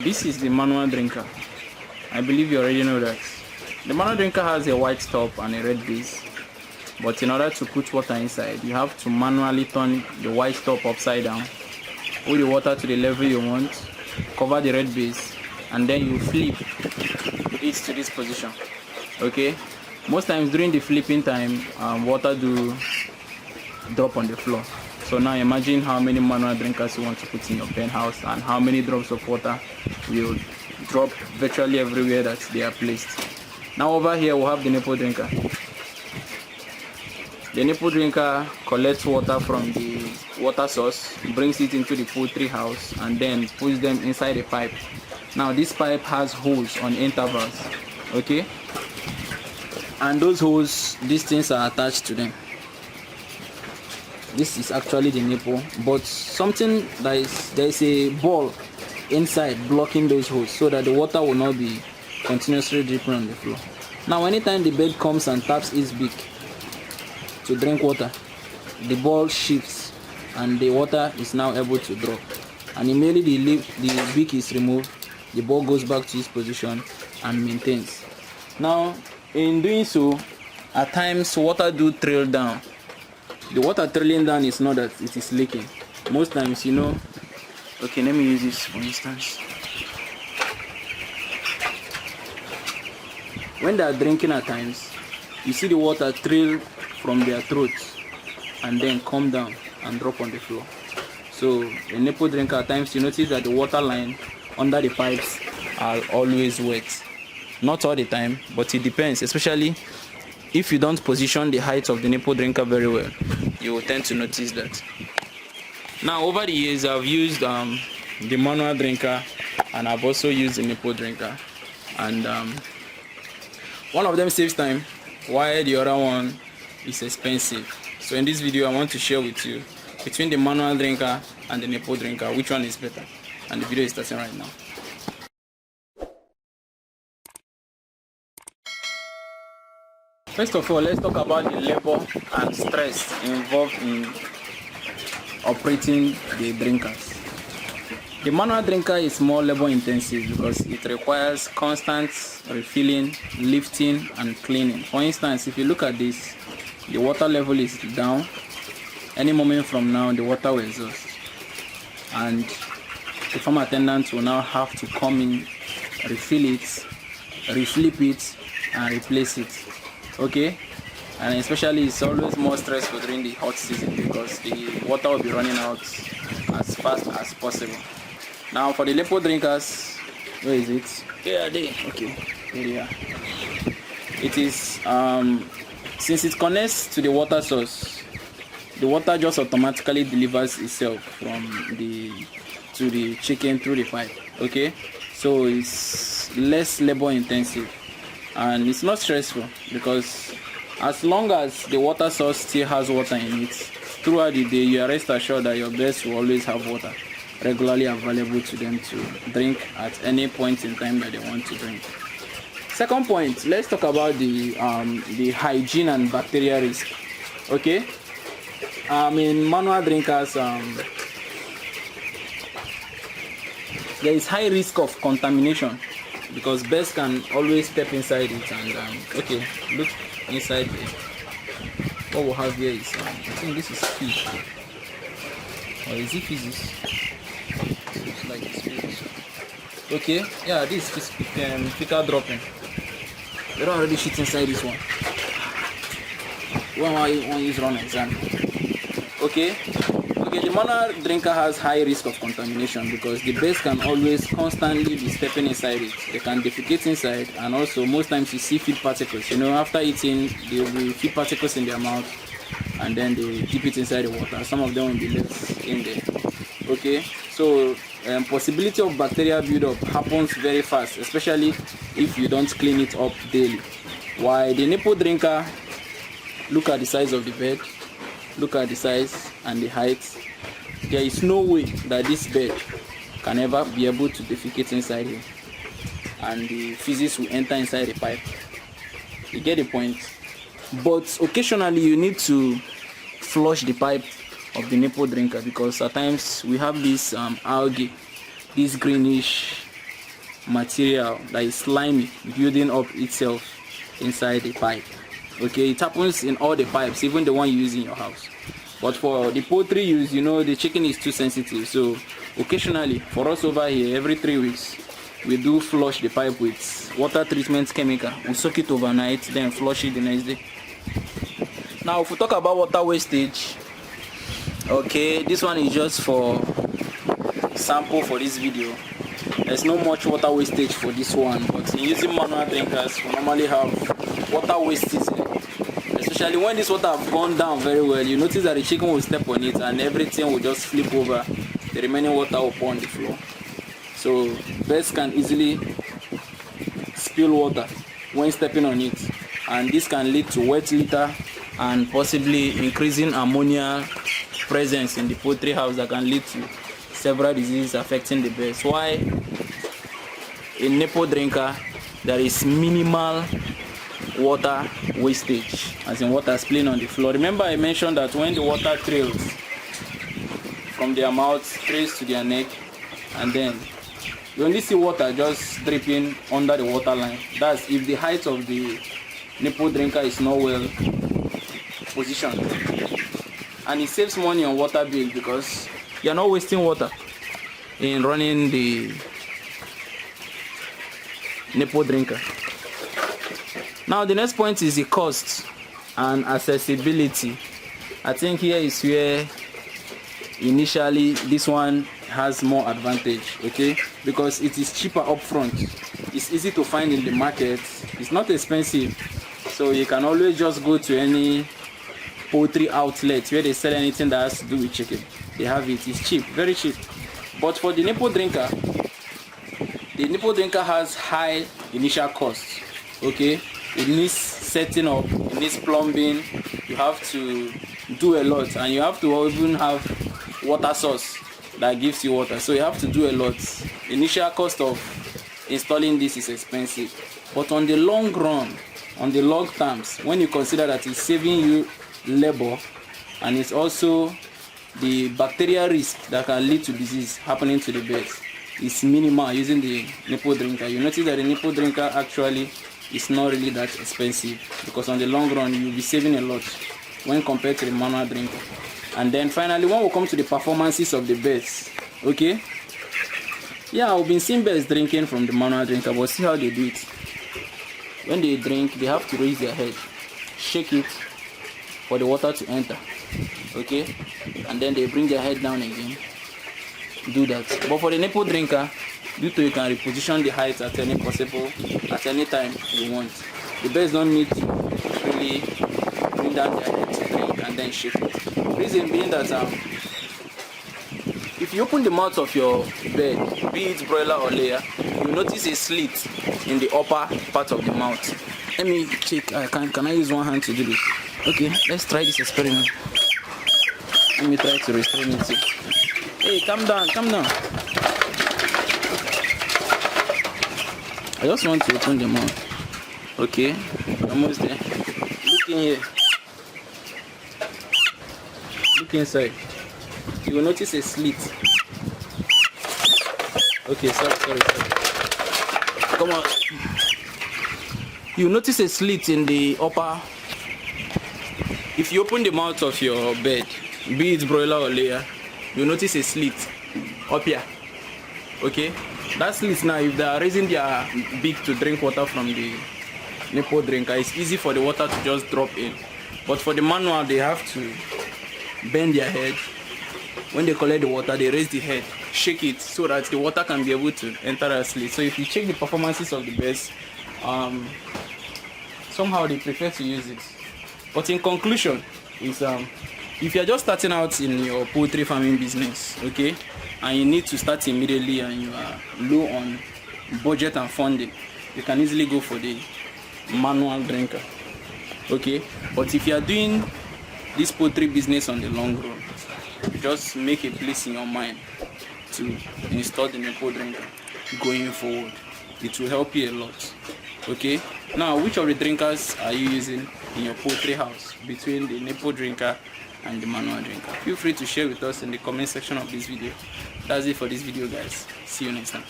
This is the manual drinker. I believe you already know that. The manual drinker has a white top and a red base. But in order to put water inside, you have to manually turn the white top upside down, put the water to the level you want, cover the red base, and then you flip it to this position. Okay? Most times during the flipping time, water do drop on the floor. So now imagine how many manual drinkers you want to put in your pen house and how many drops of water will drop virtually everywhere that they are placed. Now over here we have the nipple drinker. The nipple drinker collects water from the water source, brings it into the poultry house, and then puts them inside a pipe. Now this pipe has holes on intervals, okay? And those holes, these things are attached to them. This is actually the nipple, but something that is, there is a ball inside blocking those holes so that the water will not be continuously dripping on the floor. Now anytime the bird comes and taps its beak to drink water, the ball shifts and the water is now able to drop, and immediately the beak is removed, the ball goes back to its position and maintains. Now in doing so, at times water do trail down. The water trailing down is not that it is leaking. Most times, you know, okay, let me use this for instance. When they are drinking at times, you see the water trail from their throats and then come down and drop on the floor. So a nipple drinker, at times you notice that the water line under the pipes are always wet. Not all the time, but it depends, especially if you don't position the height of the nipple drinker very well, you will tend to notice that. Now over the years I've used the manual drinker and I've also used the nipple drinker, and one of them saves time while the other one is expensive. So in this video I want to share with you between the manual drinker and the nipple drinker, which one is better, and the video is starting right now. First of all, let's talk about the labor and stress involved in operating the drinkers. The manual drinker is more labor intensive because it requires constant refilling, lifting, and cleaning. For instance, if you look at this, the water level is down. Any moment from now, the water will exhaust, and the farm attendant will now have to come in, refill it, reflip it, and replace it. Okay, and especially it's always more stressful during the hot season because the water will be running out as fast as possible. Now for the nipple drinkers, where is it? Here are they. Okay, here they are. It is since it connects to the water source, the water just automatically delivers itself from to the chicken through the pipe. Okay, so it's less labor intensive. And it's not stressful because as long as the water source still has water in it, throughout the day you are rest assured that your birds will always have water regularly available to them to drink at any point in time that they want to drink. Second point, let's talk about the hygiene and bacteria risk. Okay, in manual drinkers, there is high risk of contamination, because birds can always step inside it, and okay, look inside here. What we have here is I think this is fish, or is it physics? Looks like it's physics. Okay, yeah, this is fecal dropping. They don't already shit inside this one. When I use run exam. Okay, the manual drinker has high risk of contamination because the birds can always constantly be stepping inside it. They can defecate inside, and also most times you see feed particles. You know, after eating, there will be feed particles in their mouth, and then they dip it inside the water. Some of them will be left in there. Okay, so possibility of bacterial buildup happens very fast, especially if you don't clean it up daily. While the nipple drinker, look at the size of the bird, look at the size and the height. There is no way that this bird can ever be able to defecate inside here, and the feces will enter inside the pipe. You get the point? But occasionally you need to flush the pipe of the nipple drinker because at times we have this algae, this greenish material that is slimy building up itself inside the pipe. Okay, it happens in all the pipes, even the one you use in your house. But for the poultry use, you know, the chicken is too sensitive, so occasionally for us over here, every 3 weeks we do flush the pipe with water treatment chemical. We soak it overnight, then flush it the next day. Now if we talk about water wastage, okay, this one is just for sample for this video. There's no much water wastage for this one, but in using manual drinkers, we normally have water wastage, especially when this water have gone down very well. You notice that the chicken will step on it and everything will just flip over, the remaining water will pour on the floor. So birds can easily spill water when stepping on it, and this can lead to wet litter and possibly increasing ammonia presence in the poultry house that can lead to several diseases affecting the birds. Why in Nipple drinker there is minimal water wastage, as in water spilling on the floor. Remember I mentioned that when the water trails from their mouth trails to their neck, and then you only see water just dripping under the water line. That's if the height of the Nipple drinker is not well positioned. And it saves money on water bill because you're not wasting water in running the Nipple drinker. Now the next point is the cost and accessibility. I think here is where initially this one has more advantage, okay, because it is cheaper upfront. It's easy to find in the market, it's not expensive, so you can always just go to any poultry outlet where they sell anything that has to do with chicken. They have it, it's cheap, very cheap. But for the Nipple drinker has high initial costs, okay. It needs setting up, it needs plumbing, you have to do a lot, and you have to even have water source that gives you water, so you have to do a lot. Initial cost of installing this is expensive, but on the long run, on the long terms, when you consider that it's saving you labor and it's also the bacterial risk that can lead to disease happening to the birds is minimal using the Nipple drinker. You notice that the Nipple drinker actually is not really that expensive, because on the long run you'll be saving a lot when compared to the manual drinker. And then finally, when we come to the performances of the birds, okay, yeah, I've been seeing birds drinking from the manual drinker, but see how they do it. When they drink, they have to raise their head, shake it for the water to enter, okay, and then they bring their head down again, do that. But for the Nipple drinker, due to you can reposition the height at any time you want, the birds don't need to really bring down their head to drink and then shake it. Reason being that if you open the mouth of your bird, be it broiler or layer, you notice a slit in the upper part of the mouth. Let me check. Can I use one hand to do this? Okay, let's try this experiment. Let me try to restrain it. Hey, calm down, calm down. I just want to open the mouth. Okay, almost there. Look in here. Look inside. You will notice a slit. Okay, sorry. Come on. You notice a slit in the upper. If you open the mouth of your bird, be it broiler or layer, you notice a slit up here. Okay, that slit now, if they are raising their beak to drink water from the Nipple drinker, it's easy for the water to just drop in. But for the manual, they have to bend their head. When they collect the water, they raise the head, shake it so that the water can be able to enter a slit. So if you check the performances of the birds, somehow they prefer to use it. But in conclusion, is if you're just starting out in your poultry farming business, okay, and you need to start immediately and you are low on budget and funding, you can easily go for the manual drinker, okay. But if you are doing this poultry business on the long run, just make a place in your mind to install the Nipple drinker going forward. It will help you a lot, okay. Now, which of the drinkers are you using in your poultry house between the Nipple drinker and the manual drinker? Feel free to share with us in the comment section of this video. That's it for this video, guys. See you next time.